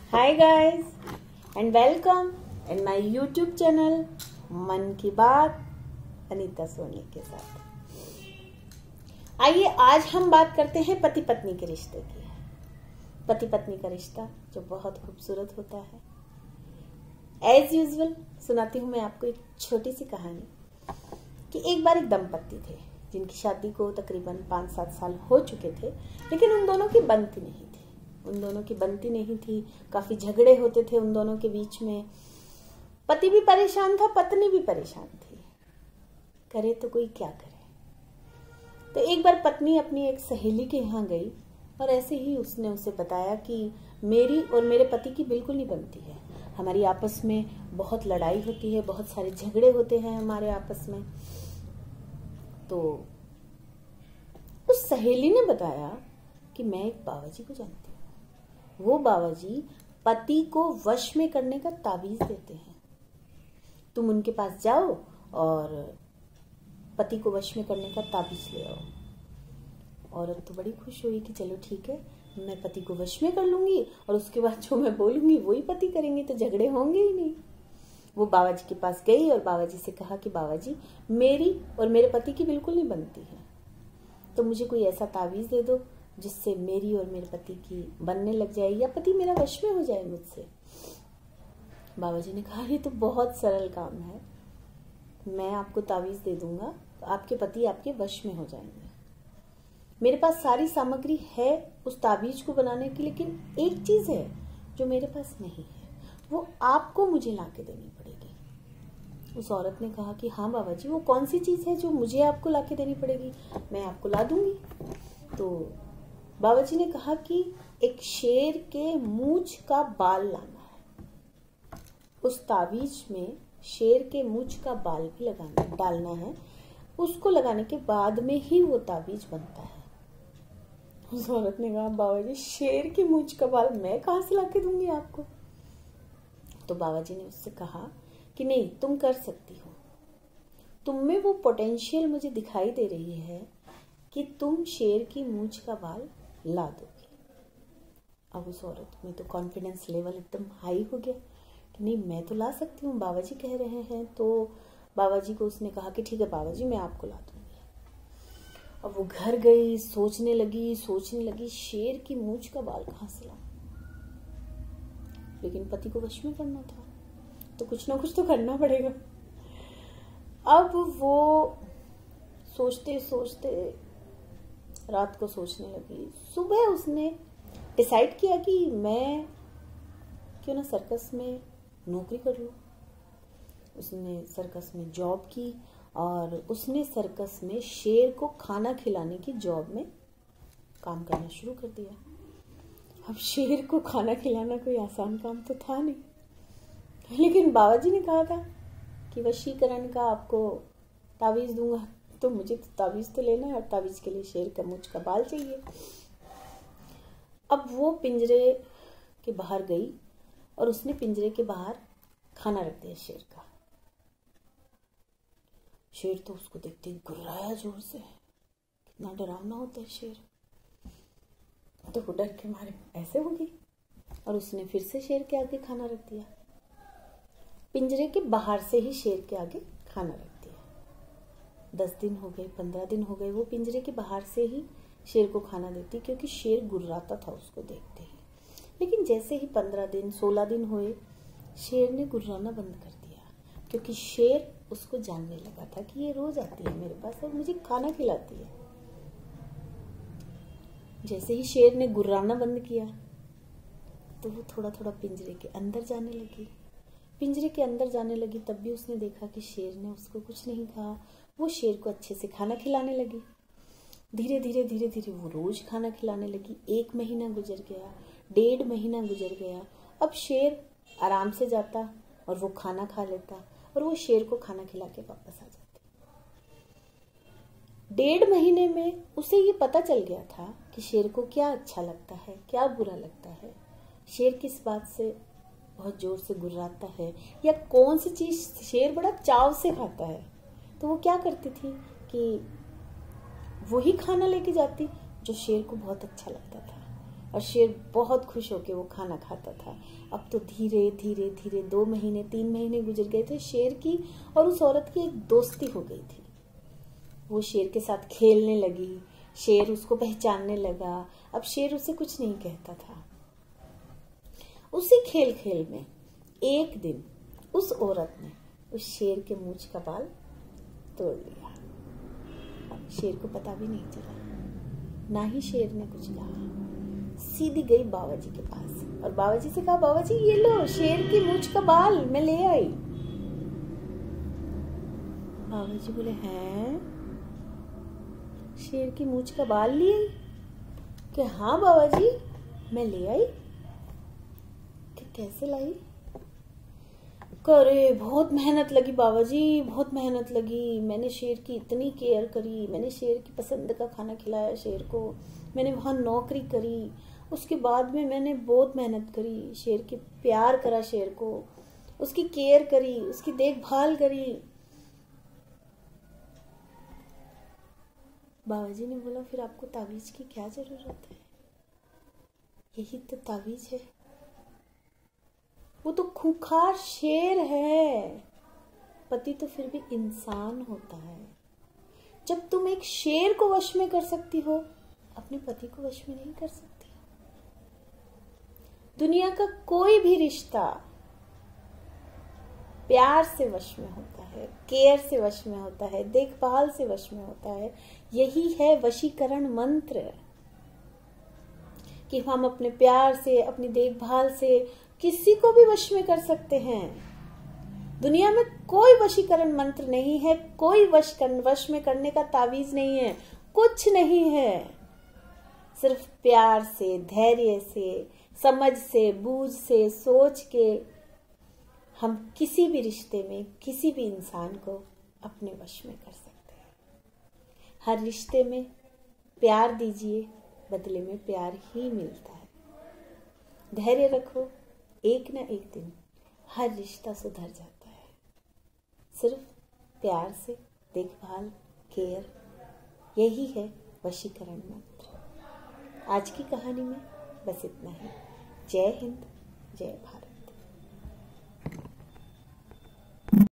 Hi guys and welcome in my YouTube channel मन की बात अनीता सोनी के साथ। आइए आज हम बात करते हैं पति पत्नी के रिश्ते की। पति पत्नी का रिश्ता जो बहुत खूबसूरत होता है। एज यूजुअल सुनाती हूँ मैं आपको एक छोटी सी कहानी कि एक बार एक दंपत्ति थे जिनकी शादी को तकरीबन 5-7 साल हो चुके थे, लेकिन उन दोनों की बनती नहीं थी। काफी झगड़े होते थे उन दोनों के बीच में। पति भी परेशान था, पत्नी भी परेशान थी। करे तो कोई क्या करे। तो एक बार पत्नी अपनी एक सहेली के यहाँ गई और ऐसे ही उसने उसे बताया कि मेरी और मेरे पति की बिल्कुल नहीं बनती है। हमारी आपस में बहुत लड़ाई होती है, बहुत सारे झगड़े होते हैं हमारे आपस में। तो उस सहेली ने बताया कि मैं एक बाबा जी को जानती हूँ। वो बाबा जी पति को वश में करने का तावीज देते हैं। तुम उनके पास जाओ और पति को वश में करने का तावीज ले आओ। औरत तो बड़ी खुश हुई कि चलो ठीक है, मैं पति को वश में कर लूंगी और उसके बाद जो मैं बोलूंगी वही पति करेंगे, तो झगड़े होंगे ही नहीं। वो बाबा जी के पास गई और बाबा जी से कहा कि बाबा जी मेरी और मेरे पति की बिल्कुल नहीं बनती है, तो मुझे कोई ऐसा तावीज दे दो जिससे मेरी और मेरे पति की बनने लग जाए या पति मेरा वश में हो जाए मुझसे। बाबा जी ने कहा ये तो बहुत सरल काम है, मैं आपको तावीज दे दूंगा तो आपके पति आपके वश में हो जाएंगे। मेरे पास सारी सामग्री है उस तावीज को बनाने की, लेकिन एक चीज है जो मेरे पास नहीं है, वो आपको मुझे लाके देनी पड़ेगी। उस औरत ने कहा कि हाँ बाबा जी, वो कौन सी चीज है जो मुझे आपको लाके देनी पड़ेगी? मैं आपको ला दूंगी। तो बाबा जी ने कहा कि एक शेर के मूंछ का बाल लाना है। उस तावीज में शेर के मूंछ का बाल भी डालना है। उसको लगाने के बाद में ही वो तावीज बनता है। उस औरत ने कहा बाबा जी शेर के मूंछ का बाल मैं कहां से लाके दूंगी आपको? तो बाबा जी ने उससे कहा कि नहीं, तुम कर सकती हो। तुम में वो पोटेंशियल मुझे दिखाई दे रही है कि तुम शेर की मूंछ का बाल ला दोगी। अब उस औरत में तो कॉन्फिडेंस लेवल एकदम हाई हो गया कि नहीं, मैं तो ला सकती हूँ, बाबा जी कह रहे हैं। तो बाबा जी को उसने कहा कि ठीक है बाबा जी, मैं आपको ला दूंगी। अब वो घर गई, सोचने लगी शेर की मूंछ का बाल कहाँ से लाऊं। लेकिन पति को वश में करना था तो कुछ ना कुछ तो करना पड़ेगा। अब वो सोचते सोचते रात को सोचने लगी। सुबह उसने डिसाइड किया कि मैं क्यों ना सर्कस में नौकरी कर लूं। उसने सर्कस में जॉब की और उसने सर्कस में शेर को खाना खिलाने की जॉब में काम करना शुरू कर दिया। अब शेर को खाना खिलाना कोई आसान काम तो था नहीं, लेकिन बाबा जी ने कहा था कि वशीकरण का आपको तावीज दूंगा, तो मुझे तो तावीज तो लेना है और तावीज के लिए शेर का मूंछ का बाल चाहिए। अब वो पिंजरे के बाहर गई और उसने पिंजरे के बाहर खाना रख दिया शेर का। शेर तो उसको देखते ही गुर्राया जोर से। कितना डरावना होता है शेर। तो वो डर के मारे ऐसे हो गई और उसने फिर से शेर के आगे खाना रख दिया। पिंजरे के बाहर से ही शेर के आगे खाना रख दिया। 10 दिन हो गए, 15 दिन हो गए, वो पिंजरे के बाहर से ही शेर को खाना देती, क्योंकि शेर गुर्राता था उसको देखते ही। लेकिन जैसे ही 15 दिन 16 दिन हुए, शेर ने गुर्राना बंद कर दिया, क्योंकि शेर उसको जानने लगा था कि ये रोज आती है मेरे पास और मुझे खाना खिलाती है। जैसे ही शेर ने गुर्राना बंद किया तो वो थोड़ा थोड़ा पिंजरे के अंदर जाने लगी। पिंजरे के अंदर जाने लगी तब भी उसने देखा कि शेर ने उसको कुछ नहीं कहा। वो शेर को अच्छे से खाना खिलाने लगी। धीरे धीरे वो रोज खाना खिलाने लगी। 1 महीना गुजर गया, 1.5 महीना गुजर गया। अब शेर आराम से जाता और वो खाना खा लेता और वो शेर को खाना खिला के वापस आ जाती। 1.5 महीने में उसे ये पता चल गया था कि शेर को क्या अच्छा लगता है, क्या बुरा लगता है, शेर किस बात से बहुत जोर से गुर्राता है या कौन सी चीज शेर बड़ा चाव से खाता है। तो वो क्या करती थी कि वही खाना लेके जाती जो शेर को बहुत अच्छा लगता था और शेर बहुत खुश होकर वो खाना खाता था। अब तो धीरे धीरे धीरे 2 महीने 3 महीने गुजर गए थे। शेर की और उस औरत की एक दोस्ती हो गई थी। वो शेर के साथ खेलने लगी, शेर उसको पहचानने लगा। अब शेर उसे कुछ नहीं कहता था। उसी खेल खेल में एक दिन उस औरत ने उस शेर के मूंछ का बाल तोड़ लिया। अब शेर को पता भी नहीं चला, ना ही शेर ने कुछ कहा। सीधी गई बाबा जी के पास और बाबा जी से कहा, बाबा जी ये लो शेर की मूंछ का बाल मैं ले आई। बाबा जी बोले, हैं शेर की मूंछ का बाल लिए? कि हाँ बाबा जी मैं ले आई। कि कैसे लाई? अरे बहुत मेहनत लगी बाबा जी, बहुत मेहनत लगी। मैंने शेर की इतनी केयर करी, मैंने शेर की पसंद का खाना खिलाया शेर को, मैंने वहां नौकरी करी, उसके बाद में मैंने बहुत मेहनत करी, शेर के प्यार करा, शेर को उसकी केयर करी, उसकी देखभाल करी। बाबा जी ने बोला, फिर आपको तावीज की क्या जरूरत है? यही तो तावीज है। वो तो खूंखार शेर है, पति तो फिर भी इंसान होता है। जब तुम एक शेर को वश में कर सकती हो, अपने पति को वश में नहीं कर सकती। दुनिया का कोई भी रिश्ता प्यार से वश में होता है, केयर से वश में होता है, देखभाल से वश में होता है। यही है वशीकरण मंत्र, कि हम अपने प्यार से, अपनी देखभाल से किसी को भी वश में कर सकते हैं। दुनिया में कोई वशीकरण मंत्र नहीं है, कोई वश में करने का तावीज नहीं है, कुछ नहीं है। सिर्फ प्यार से, धैर्य से, समझ से, बूझ से, सोच के हम किसी भी रिश्ते में किसी भी इंसान को अपने वश में कर सकते हैं। हर रिश्ते में प्यार दीजिए, बदले में प्यार ही मिलता है। धैर्य रखो, एक ना एक दिन हर रिश्ता सुधर जाता है। सिर्फ प्यार से, देखभाल, केयर, यही है वशीकरण मंत्र। आज की कहानी में बस इतना ही। जय हिंद, जय भारत।